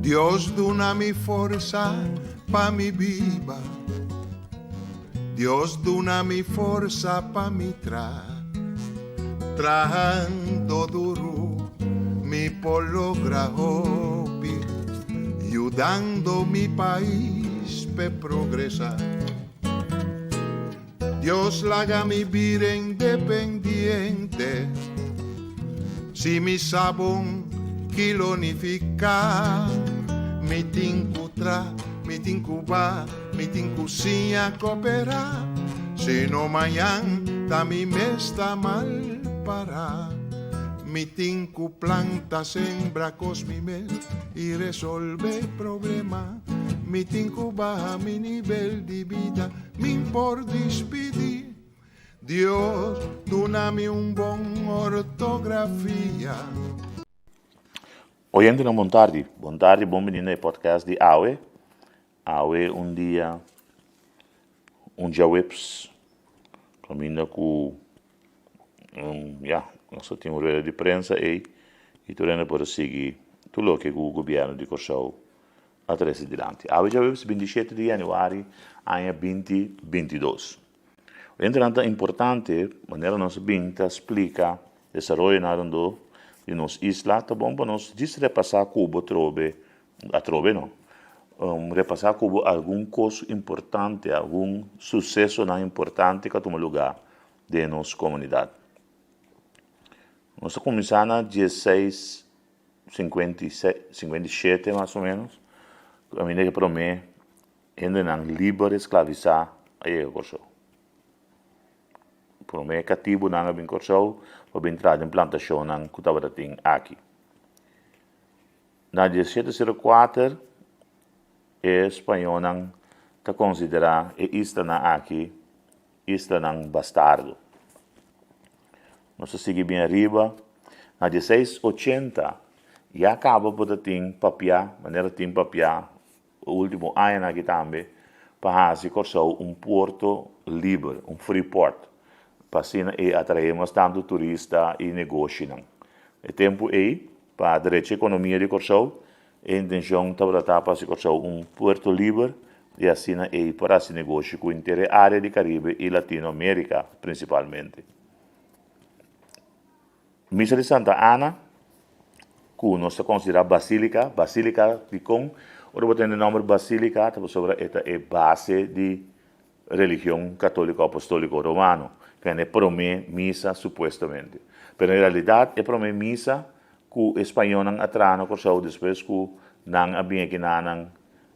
Dios dona mi forza pa mi viva. Dios dona mi forza pa mi trabajando duro mi por lograr hobby, ayudando mi país pe progresar. Dios la haga mi vida independiente, si mi sabón kilonifica, mi tincutra, mi tincuba, mi tincusinha coopera, si no mañana da mi mesta mal para. Mi tinku planta sembra cos mi mes y resolve problema. Mi tinku baja mi nivel de vida, mi por despedir. Dios, dona-me bon ortografia. Oyente bom tarde, bom menino no podcast de Awe. Awe dia webs, caminha com, nós temos uma de prensa e tu ainda pode seguir tudo o que o governo de Corsau atrás adiante. Awe já webs 27 de janeiro, ano 2022. O entrante importante, maneira nós binta explica desenvolvimento de nossa isla, tá bom para nós repassar Cuba repassar Cuba algum coisa importante, algum sucesso não importante que toma lugar de nossa comunidade. Nós começamos na 1657 mais ou menos, a minha que para mim ainda não livre escravizar aí Corsau. Para mim cativo não é bem Corsau, para entrar em plantação não que estava aqui. Na 1704 é espanhol não está considerado e isla na aqui isla não bastardo. Nós seguimos bem arriba. Na 1680 já acaba por ter papiar, maneira tem papiar o último ano aqui também para fazer Corsau porto livre, free port. Para assim atrairmos tanto turista e negócio não. É tempo aí para a direita economia de Corsau. A intenção está para se Corsau porto livre e assim para esse negócio com inteira área de Caribe e Latinoamérica principalmente. Missa de Santa Ana, que nós consideramos Basílica de Com, ou tem o nome Basílica, sobre esta é base de religião católica apostólica romana, que é promê missa supostamente. Mas na realidade é promê missa que o espanhol não atrana Corsau depois que não havia que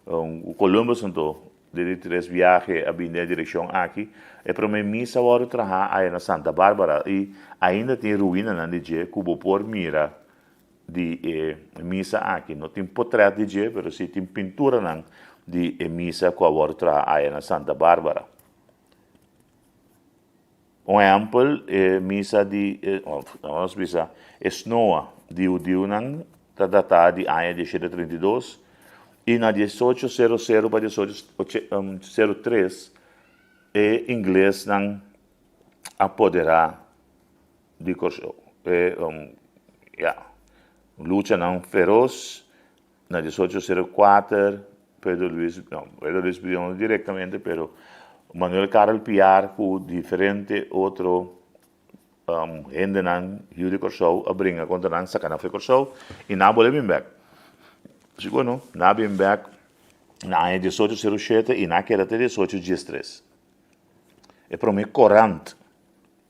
o Columbus então de três viagens a na direção aqui é promê missa agora trabalhar aí na Santa Bárbara e ainda tem ruína na DJ que o por mira de missa aqui não tem portrait de DJ, mas sim tem pintura não de missa que agora trabalhar aí na Santa Bárbara. Um exemplo é missa de Esnoa de Udiunan, datada de ano 1832, e na 1800 para 1803, é inglês não apoderar de Corsau. Luta não feroz, na 1804, Pedro Luiz não diretamente, pero Manuel Carlos Piar, com diferente outro gente não de Corsau, a brinca contra não sacana foi Corsau, e não vou bem back. Segundo, não bem back, na 1807 e na queda de 1813. É para mim corrente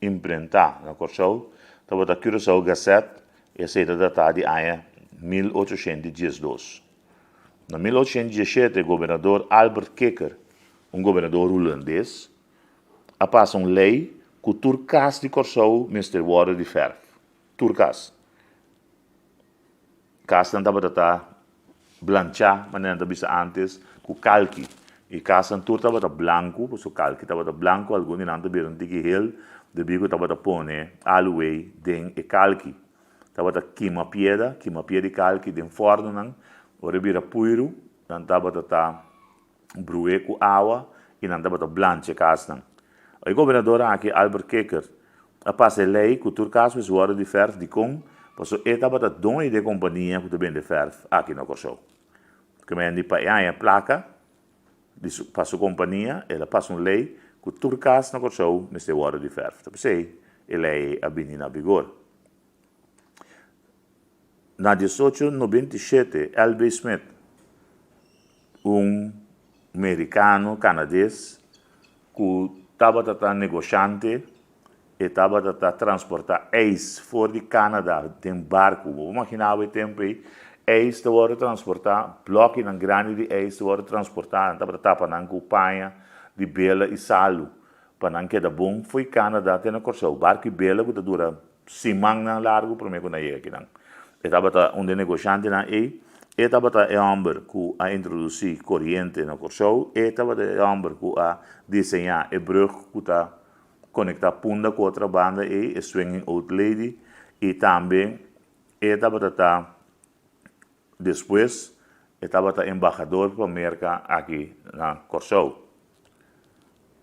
imprentar na Corsau, estava da Curaçao Gazette, e essa era datada de ano 1812. Na 1817, o governador Albert Keker, governador holandês, passa uma lei que o Turcas de Corsau Mr. Water de Verf. Turcas. Casa não estava blanchar, mas não estava antes, com calque. E casa não estava branco, porque o calque estava branco, alguns não estavam de gel, de bico estava pone aluei den e calque. Estava queima pieda de calque, den forno não, ora vira puiro, não estava brué com água e não estava blanche casa. O governador aqui, Albert Keker, passa a lei que o Turcas é o de Verf de Com, porque ele estava dando de companhia que também de Verf aqui na Corsau. que me andi pa a placa, para sua companhia, ela passa uma lei que turcas na Corsou neste hora de verf. Então, sei, ela é a na vigor. Na 1897, L.B. Smith, americano, canadense, que estava negociante e estava transportar eis fora de Canadá, tem barco. Vou imaginar o tempo aí, eis estava transportar, bloco na grande de eis estava transportar, estava tapando com panha de bela e salo. Para não quedar bom, foi Canadá, tem na Corsou, barco e bela, que dura semana largo, para mim, quando eu aqui. Estava um negociante na aí, e estava homem que a introduzir corrente na Corsou, e estava homem que a desenhar a brug que está conectar punta com outra banda e swinging out lady, e também estava depois estava embaixador para a América aqui na Corsou.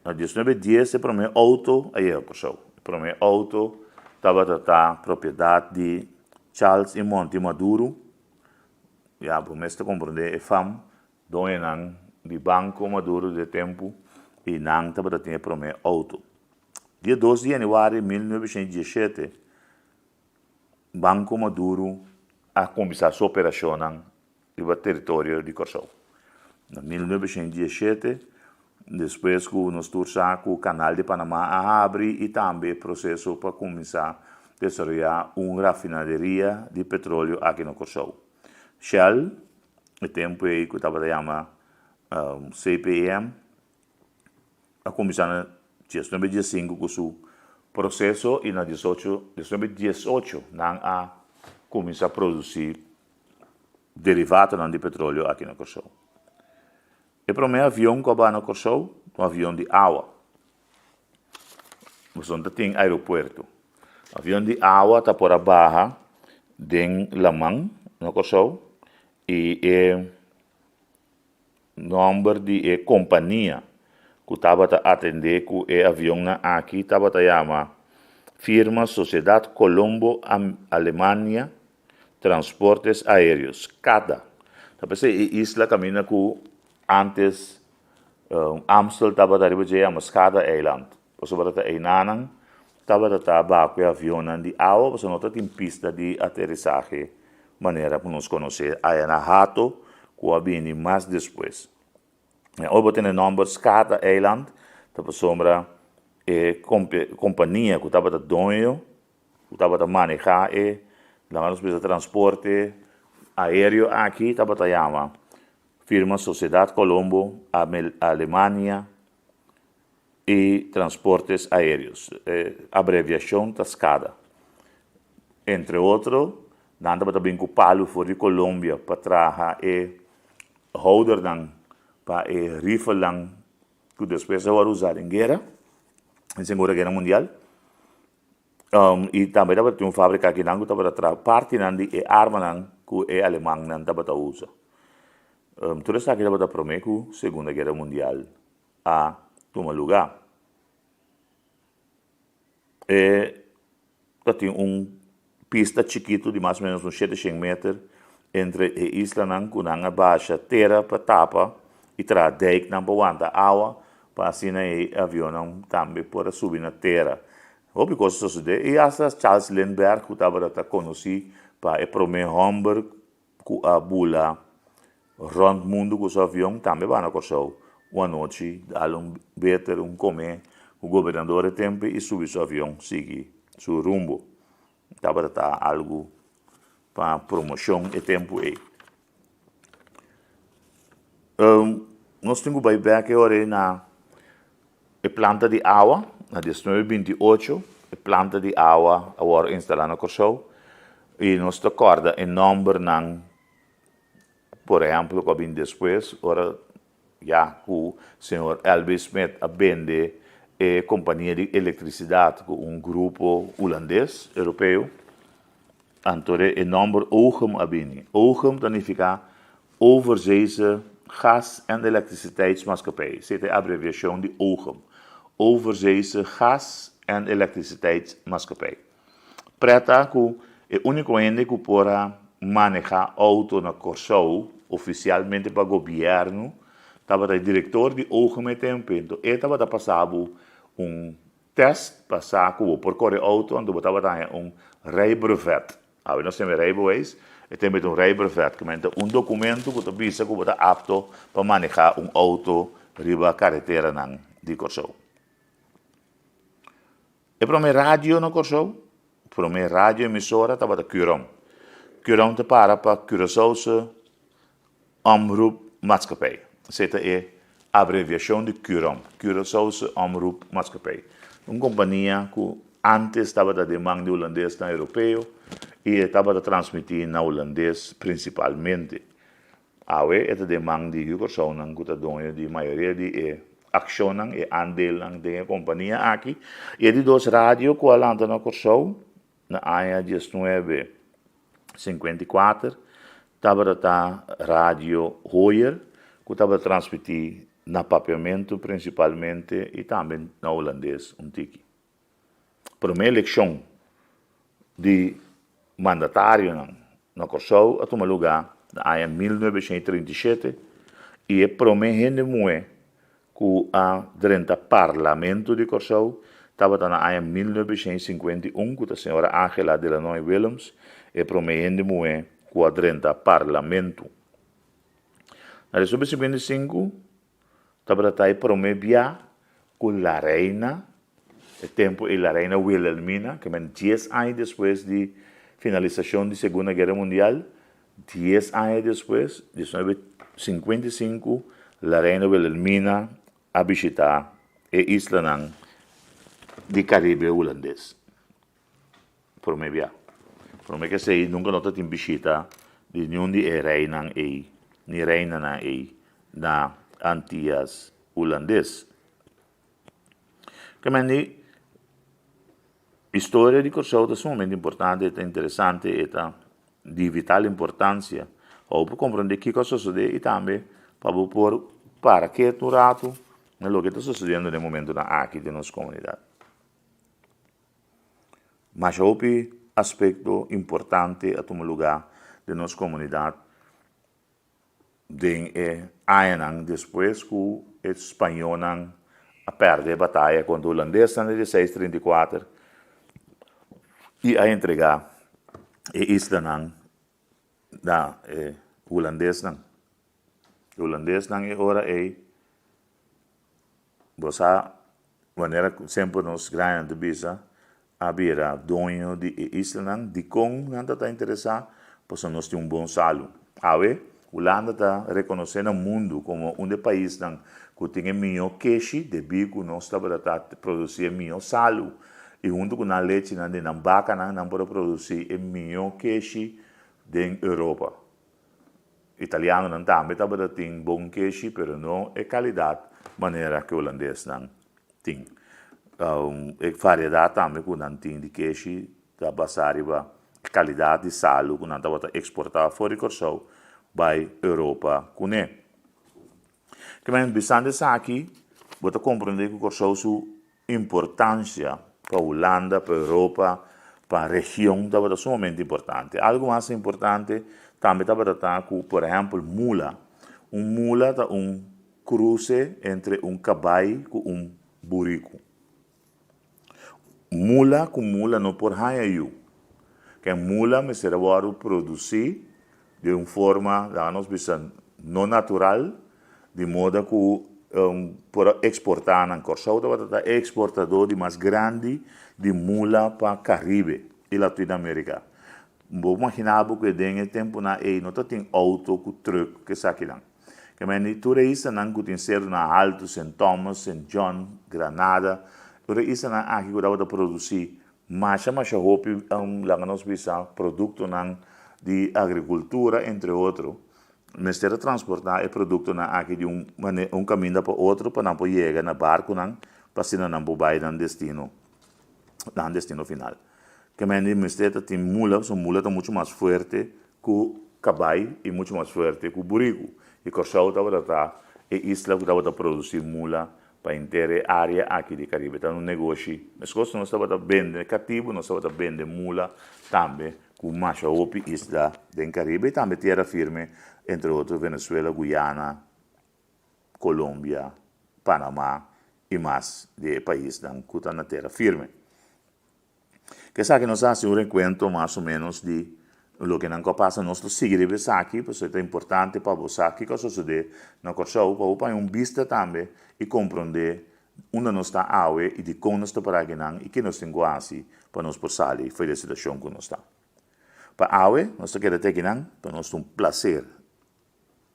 Na 1910, para mim, auto aí é Corsou. Para mim, auto estava propriedade de Charles e Monte Maduro. Já, por mim, está compreender, é fam, dono de Banco Maduro de tempo, e não estava tinha para mim, auto. Dia 12 de janeiro de 1917, Banco Maduro a começar sua operação no território de Corsou. Em 1917, depois que nós torçamos que o canal de Panamá abre e também processo para começar a desenvolver uma refinaria de petróleo aqui no Corsou. Shell, o tempo aí que estava chamando CPM, a começar na 1915 com o processo e na 1918 a começar a produzir derivados de petróleo aqui no Corsou. O primeiro avião que vai no Corsou, um avião de água. Você não tem aeroporto. O avião de água está por abaixo de Lamang, no Corsou, e o número de companhia que estava a atender com o avião aqui, estava a chamar firma Sociedade Colombo Alemanha Transportes Aéreos, CADA. Então, a isla camina com antes Amstel estava a ribejar a CADA Island. Você vai estar em Nanang, estava a estar com o avião de água, você não tem pista de aterrissagem, maneira para nos conhecer. Aí na Hato, que vai vir mais depois. Hoje tem o nome CADA Island, estava sombra a companhia que estava a dono, que estava a manejar o transporte aéreo aqui, estava a chamar firma Sociedade Colombo Alemanha e Transportes Aéreos, abreviação da SCADA. Entre outros, nada também com o Palo for de Colômbia para trazer e holder para o rifle que depois vai usar em guerra, em Segunda Guerra Mundial. E também tem uma fábrica aqui que estava a parte de arma que o alemão estava a usar. Tudo isso aqui estava a prometer que a Segunda Guerra Mundial a tomar lugar. E tem pista chiquito de mais ou menos uns 700 metros entre a isla que não baixa terra para tapa e traz dijk para aguentar água para assim o avião também pode subir na terra. Houve coisas suceder e essa Charles Lindbergh que estava a conhecer para o primeiro homem que a bula rond o mundo com o avião também vai na Corsou. Uma noite, dar beber, comer, o governador de tempo e subir o avião, seguir seu rumbo. Estava a algo para promoção e tempo aí. Nós temos que ver que agora na planta de água, na 1928, a planta de água agora instalada na Corsou, e nós acorda em número por exemplo, que vem depois, ora já o senhor L.B. Smith vende a companhia de eletricidade com grupo holandês, europeu, então o nome OGM abini. OGM significa Overzeese Gas- en Elektriciteitsmaatschappij. Zit de abreviatie de OGM. Overzeese Gas- en Elektriciteitsmaatschappij. Preta que é o único ente que pode manejar auto na Corsou oficialmente para o governo, estava o diretor de OGMT em Pinto, e estava passando test passar com o porcorre auto, onde estava rijbrevet. Nós temos rijbewijs, e temos rijbrevet, que é documento que avisa que você é apto para manejar auto riba carretera de Corsou. E para minha rádio no Corsou, para minha rádio emissora estava da Curom. Curom te para Curaçaose Omroep Maatschappij. Essa é a abreviação de Curom, Curaçaose Omroep Maatschappij. Uma companhia que antes estava da demanda holandês na europeu e estava a transmitir na holandês principalmente. Awe é a demanda de Corsou, que está dono de maioria de ação e andel da companhia aqui. E de duas rádios que ela na Corsou, na área 1954, estava a rádio Hoyer, que estava a transmitir na papiamento principalmente e também na holandês, tiki. Para a minha eleição de mandatário na Corsou, a tomar lugar na área 1937, e para a minha gente que a durante parlamento de Corsou estava na área 1951, com a senhora Angela Delanoy Willems, e para a minha gente que a durante parlamento. Na 1955, estava para a minha com a reina, o tempo e a reina Wilhelmina, que 10 anos depois de finalização da Segunda Guerra Mundial, 10 anos depois, 1955, a reina Wilhelmina a visitar a isla de Caribe holandês. Por mim, por mim que sei, nunca nota tem visita de nenhum de reina ni reina na Antillas holandês. Que a história de Corsou é sumamente importante, é interessante, é de vital importância, ou para compreender que coisa sucede e também para que no rato o que está sucedendo no momento aqui de nossa comunidade. Mas outro aspecto importante a tomar lugar de nossa comunidade de anos depois que o espanhol a perder a batalha contra o holandês em 1634 e a entregar a isla da holandês O holandês agora você maneira sempre nos grandes bisa havia dono de isla de com não está interessado pois nós temos bom salário. Holanda está reconhecendo o mundo como um dos países que tem melhor queixa de bico, nós estamos a produzir melhor salário. E junto com a leite de vaca, nós podemos produzir melhor queixa da Europa. Italiano também tem bom queixa, mas não é qualidade maneira que o holandês tem. É variedade também que não tem de queixa, da basar a qualidade de salo que não está exportar fora de Corsou para a Europa. Que men bisande aqui, você compreender que Corsou sua importância para a Holanda, para a Europa, para a região, é sumamente importante. Algo mais importante também está com, por exemplo, mula. Mula é cruce entre caballo e burrico. Mula com mula não por raio. Que mula me será produzir de uma forma, não natural, de modo que para exportar na Corsou, é exportador de mais grande de mula para Caribe e Latinoamérica. Vou imaginar que tem tempo não tem auto com truck que saque lá. Que men turista não tem ser na Alto, St. Thomas, St. John, Granada, turista não aqui que dá produzir mas hope lá nós bisa produto de agricultura entre outros. Ministério transportar produto aqui de caminho para outro para não chegar na barco para se não vai dar destino final. Que men ministério tem mula está muito mais forte que o caballo e muito mais forte que o burrico. E Corsou está isla que está produzir mula para a inteira área aqui de Caribe. Está um negócio. Mas nós estamos vendendo cativo, nós estamos vendendo mula também con macha opi isla del Caribe, y también tierra firme, entre otros Venezuela, Guyana, Colombia, Panamá y más de países que están en tierra firme. Que sabe que nos hace un recuento más o menos de lo que nos pasa en nuestro siglo aquí, pues es importante para vos aquí, que sucede en el show, para un vista también y comprender onde nós está awe e de como nós está para ganhar e que nós temos assim para nós passar e foi a situação que nós está. Para awe, nós queremos ter ganhar, para nós é um prazer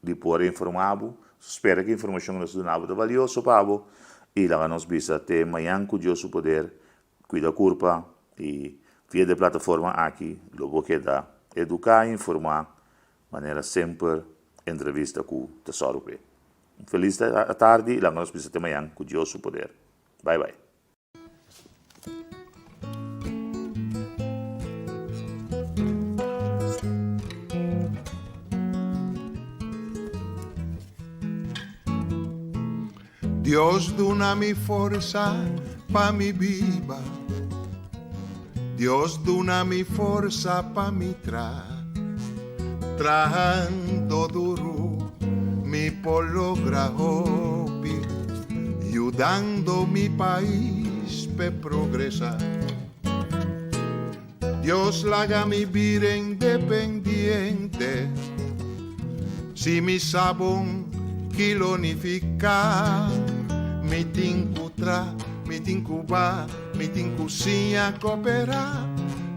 de poder informar, espero que a informação que nós damos é valiosa para você e lá nós visa até amanhã que Deus poder cuidar da culpa e via da plataforma aqui, logo que dá educar e informar, de maneira sempre entrevista com o Tesouro P. Feliz tarde e lá nós vemos amanhã com Deus o poder. Bye bye. Dios dona-me força para me viva. Dios dona-me força para me trajando duro mi pologra hobby, ayudando mi país para progresar. Dios laga mi vida independiente, si mi sabón kilonificar, mi tincutra, mi tincuba, mi tincucinha cooperar,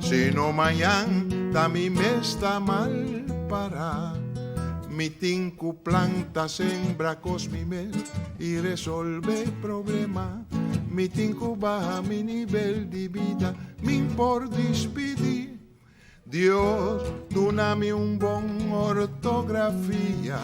si no mañana da mi mesta mal parar. Mi tinku planta sembra cosmime y resolve problema. Mi tinku baja mi nivel de vida, mi por despedir. Dios, dona-me bon ortografia.